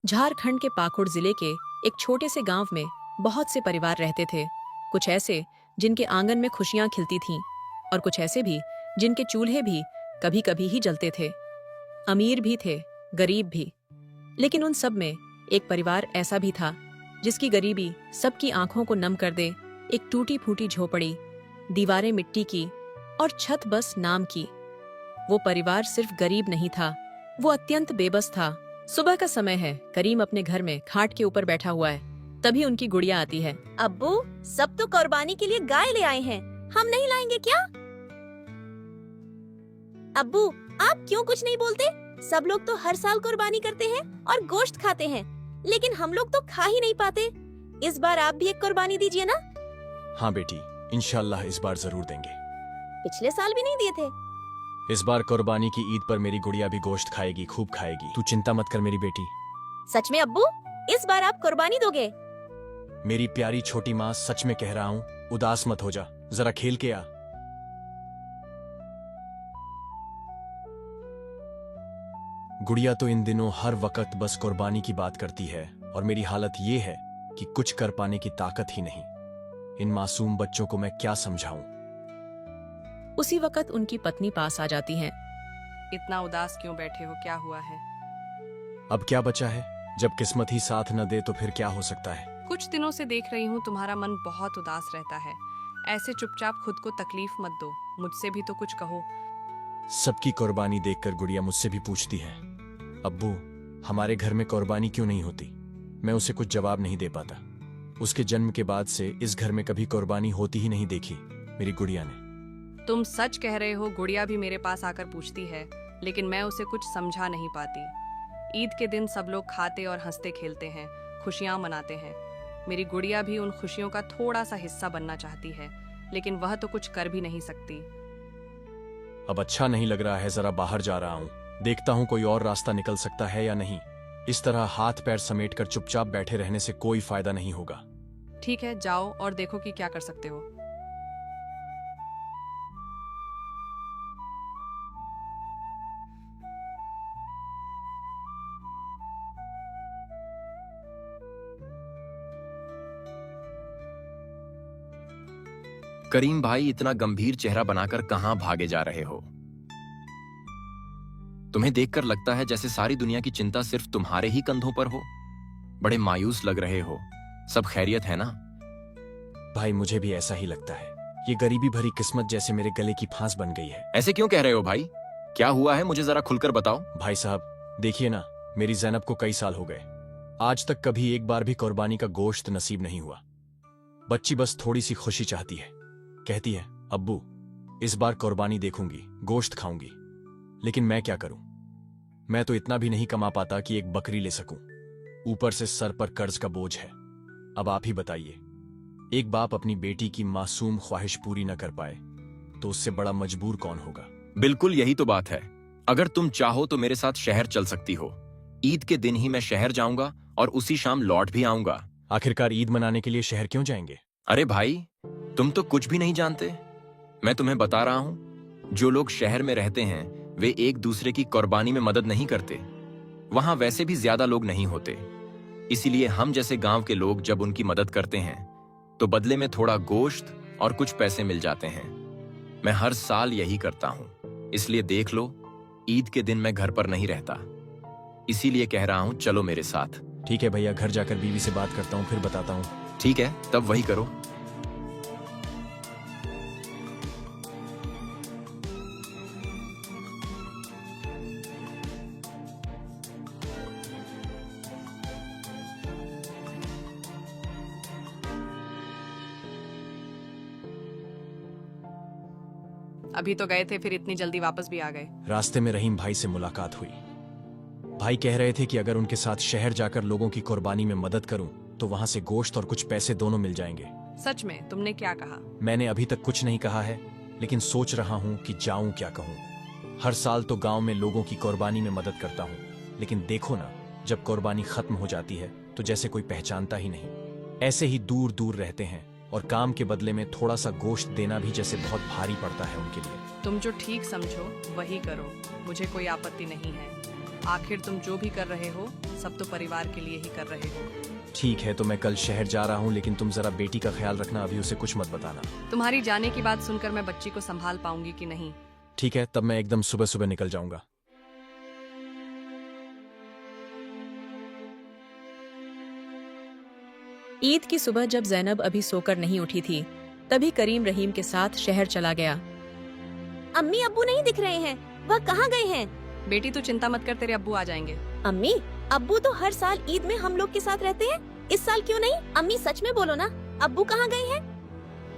झारखंड के पाकुड़ जिले के एक छोटे से गांव में बहुत से परिवार रहते थे। कुछ ऐसे जिनके आंगन में खुशियां खिलती थीं और कुछ ऐसे भी जिनके चूल्हे भी कभी कभी ही जलते थे। अमीर भी थे, गरीब भी। लेकिन उन सब में एक परिवार ऐसा भी था जिसकी गरीबी सबकी आंखों को नम कर दे। एक टूटी फूटी झोपड़ी, दीवारें मिट्टी की और छत बस नाम की। वो परिवार सिर्फ गरीब नहीं था, वो अत्यंत बेबस था। सुबह का समय है, करीम अपने घर में खाट के ऊपर बैठा हुआ है। तभी उनकी गुड़िया आती है। अब्बू, सब तो कुर्बानी के लिए गाय ले आए हैं, हम नहीं लाएंगे क्या? अब्बू, आप क्यों कुछ नहीं बोलते? सब लोग तो हर साल कुर्बानी करते हैं और गोश्त खाते हैं, लेकिन हम लोग तो खा ही नहीं पाते। इस बार आप भी एक कुर्बानी दीजिए ना। हाँ बेटी, इंशाल्लाह इस बार जरूर देंगे। पिछले साल भी नहीं दिए थे। इस बार कुर्बानी की ईद पर मेरी गुड़िया भी गोश्त खाएगी, खूब खाएगी। तू चिंता मत कर मेरी बेटी। सच में अब्बू, इस बार आप कुर्बानी दोगे? मेरी प्यारी छोटी माँ, सच में कह रहा हूँ, उदास मत हो जा, जरा खेल के आ। गुड़िया तो इन दिनों हर वक्त बस कुर्बानी की बात करती है और मेरी हालत ये है कि कुछ कर पाने की ताकत ही नहीं। इन मासूम बच्चों को मैं क्या समझाऊं। उसी वक्त उनकी पत्नी पास आ जाती हैं। इतना उदास क्यों बैठे हो, क्या हुआ है? अब क्या बचा है, जब किस्मत ही साथ न दे तो फिर क्या हो सकता है। कुछ दिनों से देख रही हूँ तुम्हारा मन बहुत उदास रहता है। ऐसे चुपचाप खुद को तकलीफ मत दो, मुझसे भी तो कुछ कहो। सबकी कुर्बानी देखकर गुड़िया मुझसे भी पूछती है, अब्बू हमारे घर में कुर्बानी क्यों नहीं होती। मैं उसे कुछ जवाब नहीं दे पाता। उसके जन्म के बाद से इस घर में कभी कुर्बानी होती ही नहीं देखी मेरी गुड़िया ने। तुम सच कह रहे हो, गुड़िया भी मेरे पास आकर पूछती है, लेकिन मैं उसे कुछ समझा नहीं पाती। ईद के दिन सब लोग खाते और हंसते खेलते हैं, खुशियां मनाते हैं। मेरी गुड़िया भी उन खुशियों का थोड़ा सा हिस्सा बनना चाहती है, लेकिन वह तो कुछ कर भी नहीं सकती। अब अच्छा नहीं लग रहा है, जरा बाहर जा रहा हूँ, देखता हूँ कोई और रास्ता निकल सकता है या नहीं। इस तरह हाथ पैर समेटकर चुपचाप बैठे रहने से कोई फायदा नहीं होगा। ठीक है, जाओ और देखो कि क्या कर सकते हो। करीम भाई, इतना गंभीर चेहरा बनाकर कहां भागे जा रहे हो? तुम्हें देखकर लगता है जैसे सारी दुनिया की चिंता सिर्फ तुम्हारे ही कंधों पर हो। बड़े मायूस लग रहे हो। सब खैरियत है ना? भाई मुझे भी ऐसा ही लगता है। ये गरीबी भरी किस्मत जैसे मेरे गले की फांस बन गई है। ऐसे क्यों कह रहे हो भाई? क्या हुआ है, मुझे जरा खुलकर बताओ। भाई साहब देखिए ना, मेरी ज़ैनब को कई साल हो गए, आज तक कभी एक बार भी कुर्बानी का गोश्त नसीब नहीं हुआ। बच्ची बस थोड़ी सी खुशी चाहती है। कहती है, अब्बू इस बार कुर्बानी देखूंगी, गोश्त खाऊंगी। लेकिन मैं क्या करूं, मैं तो इतना भी नहीं कमा पाता कि एक बकरी ले सकूं। ऊपर से सर पर कर्ज का बोझ है। अब आप ही बताइए, एक बाप अपनी बेटी की मासूम ख्वाहिश पूरी न कर पाए तो उससे बड़ा मजबूर कौन होगा। बिल्कुल यही तो बात है। अगर तुम चाहो तो मेरे साथ शहर चल सकती हो। ईद के दिन ही मैं शहर जाऊंगा और उसी शाम लौट भी आऊंगा। आखिरकार ईद मनाने के लिए शहर क्यों जाएंगे? अरे भाई, तुम तो कुछ भी नहीं जानते। मैं तुम्हें बता रहा हूं, जो लोग शहर में रहते हैं वे एक दूसरे की कुर्बानी में मदद नहीं करते। वहां वैसे भी ज्यादा लोग नहीं होते, इसीलिए हम जैसे गांव के लोग जब उनकी मदद करते हैं तो बदले में थोड़ा गोश्त और कुछ पैसे मिल जाते हैं। मैं हर साल यही करता हूं, इसलिए देख लो, ईद के दिन मैं घर पर नहीं रहता। इसीलिए कह रहा हूं, चलो मेरे साथ। ठीक है भैया, घर जाकर बीवी से बात करता हूँ, फिर बताता हूँ। ठीक है, तब वही करो। अभी तो गए थे, फिर इतनी जल्दी वापस भी आ गए। रास्ते में रहीम भाई से मुलाकात हुई। भाई कह रहे थे कि अगर उनके साथ शहर जाकर लोगों की कुर्बानी में मदद करूं तो वहां से गोश्त और कुछ पैसे दोनों मिल जाएंगे। सच में? तुमने क्या कहा? मैंने अभी तक कुछ नहीं कहा है, लेकिन सोच रहा हूं कि जाऊं क्या कहूं। हर साल तो गांव में लोगों की कुर्बानी में मदद करता हूं, लेकिन देखो ना, जब कुर्बानी खत्म हो जाती है तो जैसे कोई पहचानता ही नहीं। ऐसे ही दूर दूर रहते हैं और काम के बदले में थोड़ा सा गोश्त देना भी जैसे बहुत भारी पड़ता है उनके लिए। तुम जो ठीक समझो वही करो, मुझे कोई आपत्ति नहीं है। आखिर तुम जो भी कर रहे हो सब तो परिवार के लिए ही कर रहे हो। ठीक है, तो मैं कल शहर जा रहा हूँ, लेकिन तुम जरा बेटी का ख्याल रखना, अभी उसे कुछ मत बताना। तुम्हारी जाने की बात सुनकर मैं बच्ची को संभाल पाऊंगी कि नहीं? ठीक है, तब मैं एकदम सुबह सुबह निकल जाऊंगा। ईद की सुबह जब जैनब अभी सोकर नहीं उठी थी, तभी करीम रहीम के साथ शहर चला गया। अम्मी अब्बू नहीं दिख रहे हैं, वह कहाँ गए हैं? बेटी तू चिंता मत कर, तेरे अब्बू आ जाएंगे। अम्मी अब्बू तो हर साल ईद में हम लोग के साथ रहते हैं, इस साल क्यों नहीं? अम्मी सच में बोलो ना, अब्बू कहाँ गए हैं?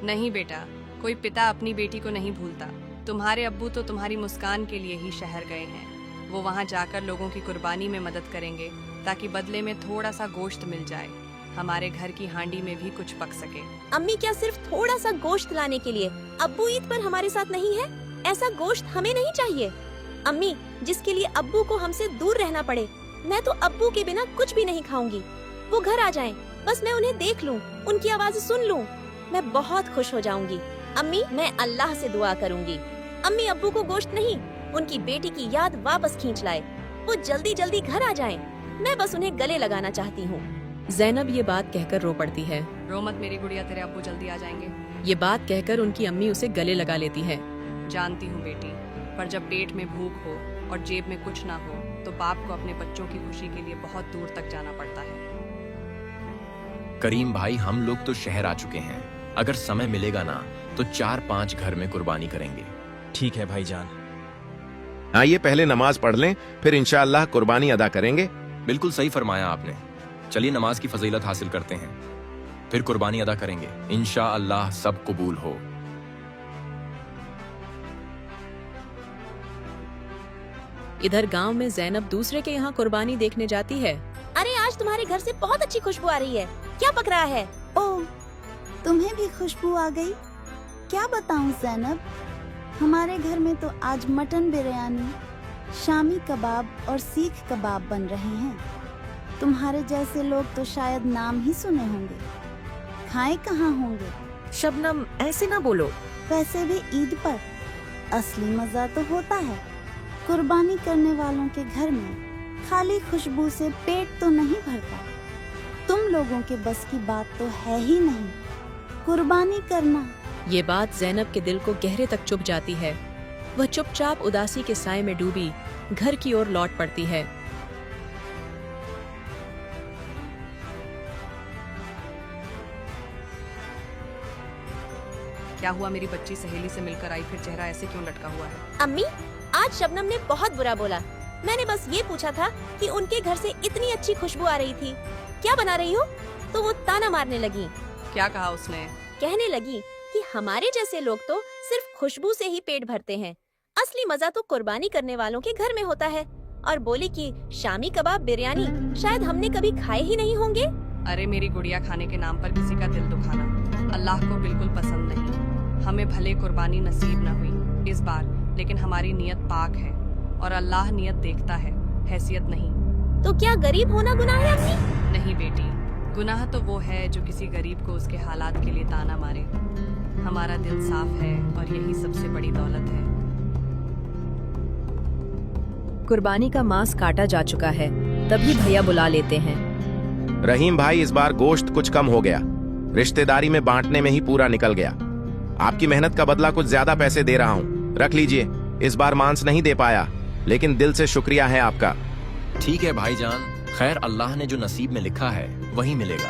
नहीं बेटा, कोई पिता अपनी बेटी को नहीं भूलता। तुम्हारे अब्बू तो तुम्हारी मुस्कान के लिए ही शहर गए हैं। वो वहाँ जाकर लोगों की कुर्बानी में मदद करेंगे ताकि बदले में थोड़ा सा गोश्त मिल जाए, हमारे घर की हांडी में भी कुछ पक सके। अम्मी क्या सिर्फ थोड़ा सा गोश्त लाने के लिए अब्बू ईद पर हमारे साथ नहीं है? ऐसा गोश्त हमें नहीं चाहिए। अम्मी जिसके लिए अब्बू को हमसे दूर रहना पड़े, मैं तो अब्बू के बिना कुछ भी नहीं खाऊंगी। वो घर आ जाएं, बस मैं उन्हें देख लूं, उनकी आवाज सुन लूं, मैं बहुत खुश हो जाऊंगी। अम्मी मैं अल्लाह से दुआ करूंगी, अम्मी अब्बू को गोश्त नहीं, उनकी बेटी की याद वापस खींच लाए, वो जल्दी जल्दी घर आ जाएं। मैं बस उन्हें गले लगाना चाहती हूँ। जैनब ये बात कहकर रो पड़ती है। रो मत मेरी गुड़िया, तेरे अब्बू जल्दी आ जाएंगे। ये बात कहकर उनकी अम्मी उसे गले लगा लेती है। जानती हूँ बेटी, पर जब पेट में भूख हो और जेब में कुछ ना हो तो बाप को अपने बच्चों की खुशी के लिए बहुत दूर तक जाना पड़ता है। करीम भाई, हम लोग तो शहर आ चुके हैं, अगर समय मिलेगा ना तो 4-5 घर में कुर्बानी करेंगे। ठीक है भाईजान। आइए पहले नमाज पढ़ लें, फिर इंशाअल्लाह कुर्बानी अदा करेंगे। बिल्कुल सही फरमाया आपने। चलिए नमाज की फजीलत हासिल करते हैं, फिर कुर्बानी अदा करेंगे। इंशाअल्लाह सब कबूल हो। इधर गांव में जैनब दूसरे के यहाँ कुर्बानी देखने जाती है। अरे आज तुम्हारे घर से बहुत अच्छी खुशबू आ रही है, क्या पक रहा है? ओह, तुम्हें भी खुशबू आ गई? क्या बताऊं जैनब, हमारे घर में तो आज मटन बिरयानी, शामी कबाब और सीख कबाब बन रहे हैं। तुम्हारे जैसे लोग तो शायद नाम ही सुने होंगे, खाए कहाँ होंगे? शबनम ऐसे ना बोलो। वैसे भी ईद पर असली मजा तो होता है। कुर्बानी करने वालों के घर में खाली खुशबू से पेट तो नहीं भरता। तुम लोगों के बस की बात तो है ही नहीं कुर्बानी करना। ये बात जैनब के दिल को गहरे तक चुभ जाती है। वह चुपचाप उदासी के साए में डूबी घर की ओर लौट पड़ती है। क्या हुआ, मेरी बच्ची सहेली से मिलकर आई, फिर चेहरा ऐसे क्यों लटका हुआ है? अम्मी आज शबनम ने बहुत बुरा बोला। मैंने बस ये पूछा था कि उनके घर से इतनी अच्छी खुशबू आ रही थी, क्या बना रही हो? तो वो ताना मारने लगी। क्या कहा उसने? कहने लगी कि हमारे जैसे लोग तो सिर्फ खुशबू से ही पेट भरते हैं, असली मजा तो कुर्बानी करने वालों के घर में होता है। और बोली कि शामी कबाब बिरयानी शायद हमने कभी खाए ही नहीं होंगे। अरे मेरी गुड़िया, खाने के नाम पर किसी का दिल दुखाना अल्लाह को बिल्कुल पसंद नहीं। हमें भले कुर्बानी नसीब न हुई इस बार, लेकिन हमारी नियत पाक है और अल्लाह नियत देखता है, हैसियत नहीं। तो क्या गरीब होना गुनाह है अम्मी? नहीं बेटी, गुनाह तो वो है जो किसी गरीब को उसके हालात के लिए ताना मारे। हमारा दिल साफ है और यही सबसे बड़ी दौलत है। कुर्बानी का मांस काटा जा चुका है, तभी भैया बुला लेते हैं। रहीम भाई, इस बार गोश्त कुछ कम हो गया, रिश्तेदारी में बांटने में ही पूरा निकल गया। आपकी मेहनत का बदला कुछ ज्यादा पैसे दे रहा हूँ, रख लीजिए। इस बार मांस नहीं दे पाया, लेकिन दिल से शुक्रिया है आपका। ठीक है भाईजान, खैर अल्लाह ने जो नसीब में लिखा है वही मिलेगा।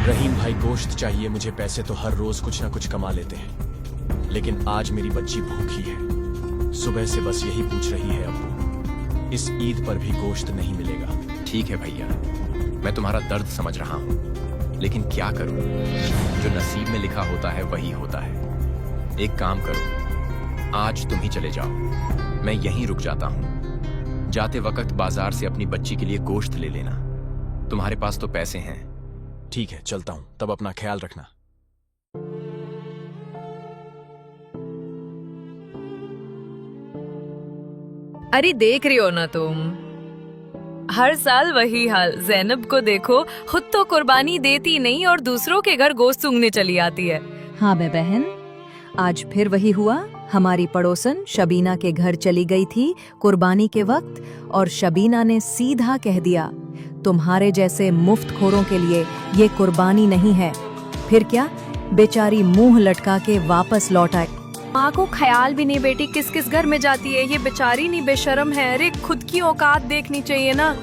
रहीम भाई, गोश्त चाहिए मुझे। पैसे तो हर रोज कुछ ना कुछ कमा लेते हैं, लेकिन आज मेरी बच्ची भूखी है। सुबह से बस यही पूछ रही है, अब्बू इस ईद पर भी गोश्त नहीं मिलेगा। ठीक है भैया, मैं तुम्हारा दर्द समझ रहा हूँ, लेकिन क्या करूँ, जो नसीब में लिखा होता है वही होता है। एक काम करो, आज तुम ही चले जाओ, मैं यहीं रुक जाता हूँ। जाते वक्त बाजार से अपनी बच्ची के लिए गोश्त ले लेना, तुम्हारे पास तो पैसे हैं। ठीक है, चलता हूँ, तब अपना ख्याल रखना। अरे देख रही हो ना तुम, हर साल वही हाल। जैनब को देखो, खुद तो कुर्बानी देती नहीं और दूसरों के घर गोश्त सूंघने चली आती है। हाँ बे बहन, आज फिर वही हुआ। हमारी पड़ोसन शबीना के घर चली गई थी कुर्बानी के वक्त, और शबीना ने सीधा कह दिया, तुम्हारे जैसे मुफ्तखोरों के लिए ये कुर्बानी नहीं है। फिर क्या, बेचारी मुंह लटका के वापस लौट आई। माँ को ख्याल भी नहीं बेटी किस किस घर में जाती है, ये बेचारी नहीं बेशर्म है। अरे खुद की औकात देखनी चाहिए ना।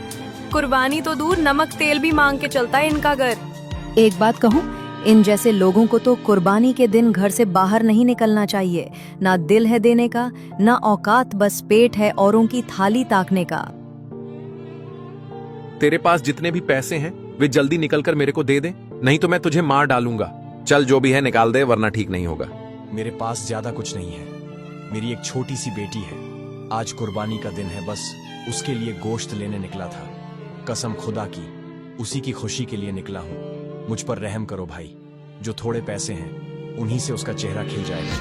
कुर्बानी तो दूर, नमक तेल भी मांग के चलता है इनका घर। एक बात कहूँ, इन जैसे लोगों को तो कुर्बानी के दिन घर से बाहर नहीं निकलना चाहिए। ना दिल है देने का, ना औकात, बस पेट है औरों की थाली ताकने का। तेरे पास जितने भी पैसे हैं वे जल्दी निकलकर मेरे को दे दे, नहीं तो मैं तुझे मार डालूंगा। चल जो भी है निकाल दे, वरना ठीक नहीं होगा। मेरे पास ज्यादा कुछ नहीं है। मेरी एक छोटी सी बेटी है। आज कुर्बानी का दिन है, बस उसके लिए गोश्त लेने निकला था। कसम खुदा की, उसी की खुशी के लिए निकला हूँ। मुझ पर रहम करो भाई, जो थोड़े पैसे हैं उन्हीं से उसका चेहरा खिल जाएगा।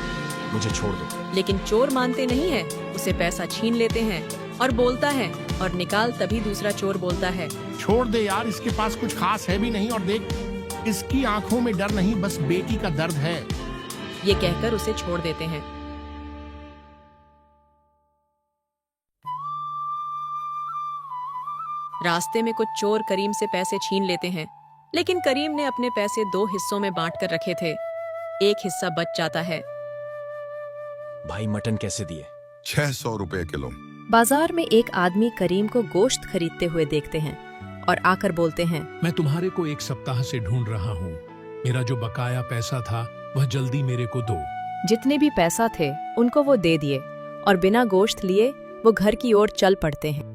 मुझे छोड़ दो। लेकिन चोर मानते नहीं है, उसे पैसा छीन लेते हैं और बोलता है, और निकाल तभी दूसरा चोर बोलता है, छोड़ दे यार, इसके पास कुछ खास है भी नहीं, और देख इसकी आंखों में डर नहीं, बस बेटी का दर्द है। ये कहकर उसे छोड़ देते हैं। रास्ते में कुछ चोर करीम से पैसे छीन लेते हैं, लेकिन करीम ने अपने पैसे 2 हिस्सों में बांटकर रखे थे। एक हिस्सा बच जाता है। भाई मटन कैसे दिए? 600 रुपए किलो। बाजार में एक आदमी करीम को गोश्त खरीदते हुए देखते हैं और आकर बोलते हैं, मैं तुम्हारे को 1 सप्ताह से ढूंढ रहा हूँ। मेरा जो बकाया पैसा था वह जल्दी मेरे को दो। जितने भी पैसा थे उनको वो दे दिए और बिना गोश्त लिए वो घर की ओर चल पड़ते हैं।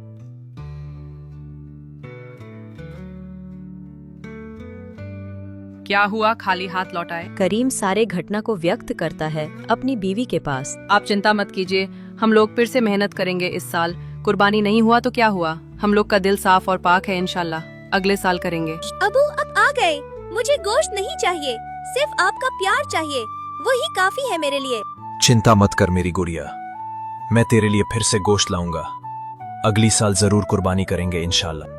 क्या हुआ, खाली हाथ लौटाए? करीम सारे घटना को व्यक्त करता है अपनी बीवी के पास। आप चिंता मत कीजिए, हम लोग फिर से मेहनत करेंगे इस साल। कुर्बानी नहीं हुआ तो क्या हुआ, हम लोग का दिल साफ और पाक है, इंशाल्लाह अगले साल करेंगे। अबू अब आ गए। मुझे गोश्त नहीं चाहिए, सिर्फ आपका प्यार चाहिए, वही काफी है मेरे लिए। चिंता मत कर मेरी गुड़िया, मैं तेरे लिए फिर से गोश्त लाऊंगा। अगली साल जरूर कुर्बानी करेंगे इंशाल्लाह।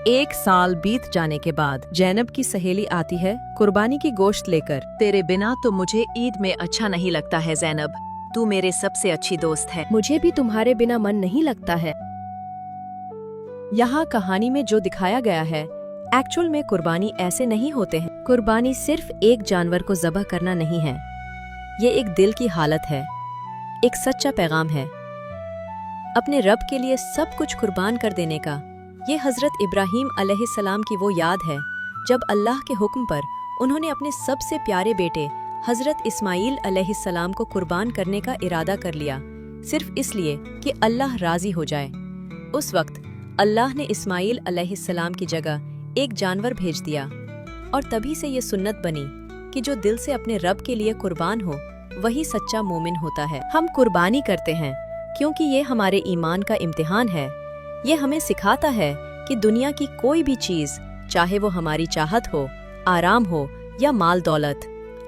1 साल बीत जाने के बाद जैनब की सहेली आती है कुर्बानी की गोश्त लेकर। तेरे बिना तो मुझे ईद में अच्छा नहीं लगता है जैनब, तू मेरे सबसे अच्छी दोस्त है। मुझे भी तुम्हारे बिना मन नहीं लगता है। यहाँ कहानी में जो दिखाया गया है, एक्चुअल में कुर्बानी ऐसे नहीं होते हैं। कुर्बानी सिर्फ एक जानवर को ज़बह करना नहीं है, ये एक दिल की हालत है, एक सच्चा पैगाम है अपने रब के लिए सब कुछ कुर्बान कर देने का। ये हजरत इब्राहीम अलैहिस्सलाम की वो याद है जब अल्लाह के हुक्म पर उन्होंने अपने सबसे प्यारे बेटे हजरत इस्माइल अलैहिस्सलाम को कुर्बान करने का इरादा कर लिया, सिर्फ इसलिए कि अल्लाह राजी हो जाए। उस वक्त अल्लाह ने इस्माइल अलैहिस्सलाम की जगह एक जानवर भेज दिया, और तभी से ये सुन्नत बनी कि जो दिल से अपने रब के लिए कुर्बान हो वही सच्चा मोमिन होता है। हम कुर्बानी करते हैं क्योंकि ये हमारे ईमान का इम्तिहान है। ये हमें सिखाता है कि दुनिया की कोई भी चीज, चाहे वो हमारी चाहत हो, आराम हो या माल दौलत,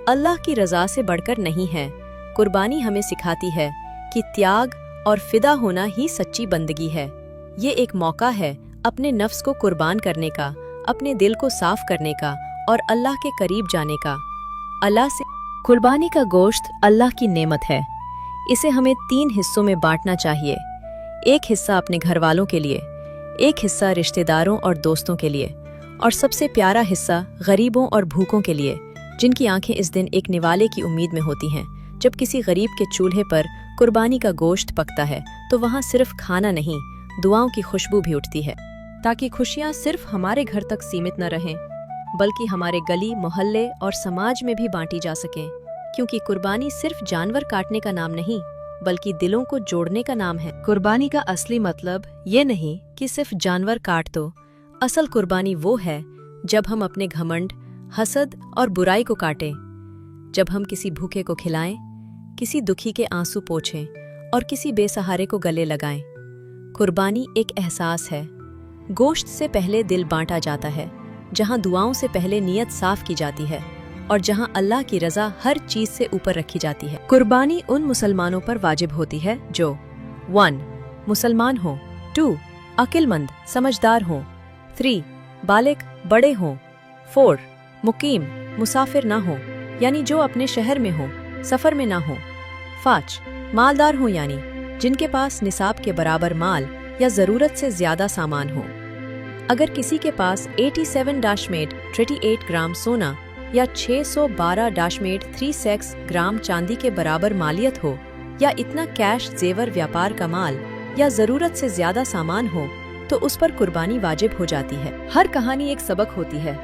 अल्लाह की रजा से बढ़कर नहीं है। कुर्बानी हमें सिखाती है कि त्याग और फिदा होना ही सच्ची बंदगी है। ये एक मौका है अपने नफ्स को कुर्बान करने का, अपने दिल को साफ करने का और अल्लाह के करीब जाने का। अल्लाह से कुर्बानी का गोश्त अल्लाह की नेमत है। इसे हमें 3 हिस्सों में बांटना चाहिए। एक हिस्सा अपने घर वालों के लिए, एक हिस्सा रिश्तेदारों और दोस्तों के लिए, और सबसे प्यारा हिस्सा गरीबों और भूखों के लिए, जिनकी आंखें इस दिन एक निवाले की उम्मीद में होती हैं। जब किसी गरीब के चूल्हे पर कुर्बानी का गोश्त पकता है तो वहाँ सिर्फ खाना नहीं, दुआओं की खुशबू भी उठती है, ताकि खुशियाँ सिर्फ हमारे घर तक सीमित न रहें, बल्कि हमारे गली, मोहल्ले और समाज में भी बांटी जा सकें। क्योंकि कुर्बानी सिर्फ जानवर काटने का नाम नहीं, बल्कि दिलों को जोड़ने का नाम है। कुर्बानी का असली मतलब ये नहीं कि सिर्फ जानवर काट दो। असल कुर्बानी वो है जब हम अपने घमंड, हसद और बुराई को काटें, जब हम किसी भूखे को खिलाएं, किसी दुखी के आंसू पोंछें और किसी बेसहारे को गले लगाएं। कुर्बानी एक एहसास है। गोश्त से पहले दिल बांटा जाता है, जहां दुआओं से पहले नीयत साफ की जाती है और जहां अल्लाह की रजा हर चीज से ऊपर रखी जाती है। कुर्बानी उन मुसलमानों पर वाजिब होती है जो 1. मुसलमान हो, 2. अक्लमंद समझदार हो, 3. बालिग बड़े हों, 4. मुकीम मुसाफिर ना हो यानी जो अपने शहर में हो, सफर में ना हो। 5 मालदार हो, यानी जिनके पास निसाब के बराबर माल या जरूरत से ज्यादा सामान हो। अगर किसी के पास 87-38 ग्राम सोना या 612-36 ग्राम चांदी के बराबर मालियत हो, या इतना कैश जेवर व्यापार का माल या जरूरत से ज्यादा सामान हो, तो उस पर कुर्बानी वाजिब हो जाती है। हर कहानी एक सबक होती है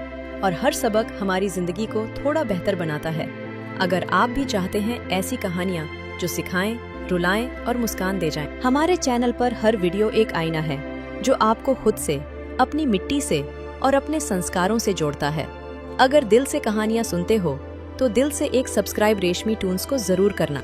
और हर सबक हमारी जिंदगी को थोड़ा बेहतर बनाता है। अगर आप भी चाहते हैं ऐसी कहानियाँ जो सिखाएं, रुलाएं और मुस्कान दे जाएं, हमारे चैनल पर हर वीडियो एक आईना है जो आपको खुद से, अपनी मिट्टी से और अपने संस्कारों से जोड़ता है। अगर दिल से कहानियाँ सुनते हो तो दिल से एक सब्सक्राइब रेशमी टून्स को जरूर करना।